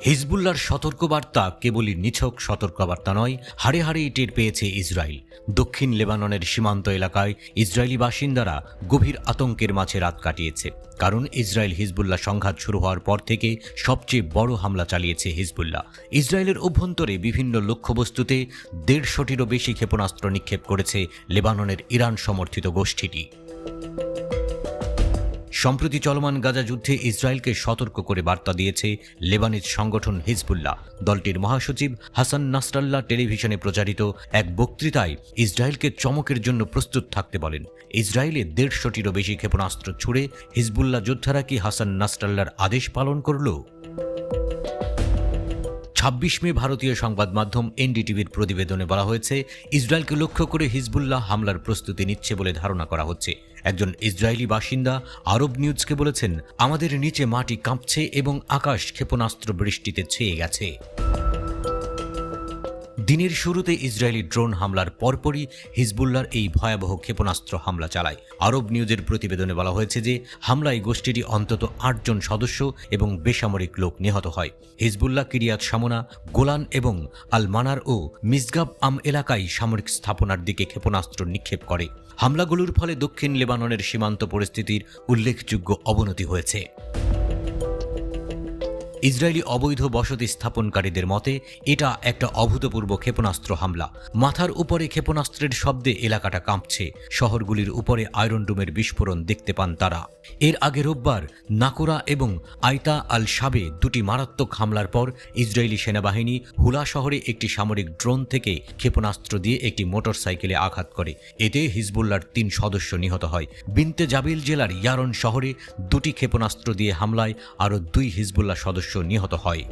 হিজবুল্লাহর সতর্কবার্তা কেবলই নিছক সতর্কবার্তা নয়, হাড়ে হাড়েই টের পেয়েছে ইসরায়েল। দক্ষিণ লেবাননের সীমান্ত এলাকায় ইসরায়েলি বাসিন্দারা গভীর আতঙ্কের মাঝে রাত কাটিয়েছে, কারণ ইসরায়েল হিজবুল্লাহ সংঘাত শুরু হওয়ার পর থেকে সবচেয়ে বড় হামলা চালিয়েছে হিজবুল্লাহ। ইসরায়েলের অভ্যন্তরে বিভিন্ন লক্ষ্যবস্তুতে 150টিরও বেশি ক্ষেপণাস্ত্র নিক্ষেপ করেছে লেবাননের ইরান সমর্থিত গোষ্ঠীটি। সম্প্রতি চলমান গাজা যুদ্ধে ইসরায়েলকে সতর্ক করে বার্তা দিয়েছে লেবানিজ সংগঠন হিজবুল্লাহ। দলটির মহাসচিব হাসান নাসরাল্লাহ টেলিভিশনে প্রচারিত এক বক্তৃতায় ইসরায়েলকে চমকের জন্য প্রস্তুত থাকতে বলেন। ইসরায়েলে 150টিরও বেশি ক্ষেপণাস্ত্র ছুড়ে হিজবুল্লাহ যোদ্ধারা কি হাসান নাসরাল্লাহর আদেশ পালন করল? 26 মে ভারতীয় সংবাদ মাধ্যম এনডিটিভির প্রতিবেদনে বলা হয়েছে, ইসরায়েলকে লক্ষ্য করে হিজবুল্লাহ হামলার প্রস্তুতি নিচ্ছে বলে ধারণা করা হচ্ছে। একজন ইসরায়েলি বাসিন্দা আরব নিউজকে বলেছেন, আমাদের নিচে মাটি কাঁপছে এবং আকাশ ক্ষেপণাস্ত্র বৃষ্টিতে ছেয়ে গেছে। দিনের শুরুতে ইসরায়েলি ড্রোন হামলার পরপরই হিজবুল্লাহর এই ভয়াবহ ক্ষেপণাস্ত্র হামলা চালায়। আরব নিউজের প্রতিবেদনে বলা হয়েছে যে হামলায় গোষ্ঠীটি অন্তত 8 জন সদস্য এবং বেসামরিক লোক নিহত হয়। হিজবুল্লাহ কিরিয়াত শামোনা, গোলান এবং আল মানার ও মিসগাব আম এলাকায় সামরিক স্থাপনার দিকে ক্ষেপণাস্ত্র নিক্ষেপ করে। হামলাগুলোর ফলে দক্ষিণ লেবাননের সীমান্ত পরিস্থিতির উল্লেখযোগ্য অবনতি হয়েছে। ইসরায়েলি অবৈধ বসতি স্থাপনকারীদের মতে এটা একটা অভূতপূর্ব ক্ষেপণাস্ত্র হামলা। মাথার উপরে ক্ষেপণাস্ত্রের শব্দে এলাকাটা কাঁপছে। শহরগুলির উপরে আয়রন ডোমের বিস্ফোরণ দেখতে পান তারা। এর আগে রোববার নাকুরা এবং আইতা আল শাবে দুটি মারাত্মক হামলার পর ইসরায়েলি সেনাবাহিনী হুলা শহরে একটি সামরিক ড্রোন থেকে ক্ষেপণাস্ত্র দিয়ে একটি মোটরসাইকেলে আঘাত করে। এতে হিজবুল্লাহর 3 সদস্য নিহত হয়। বিনতে জাবিল জেলার ইয়ারন শহরে 2টি ক্ষেপণাস্ত্র দিয়ে হামলায় আরও 2 হিজবুল্লাহ সদস্য নিহত হয়।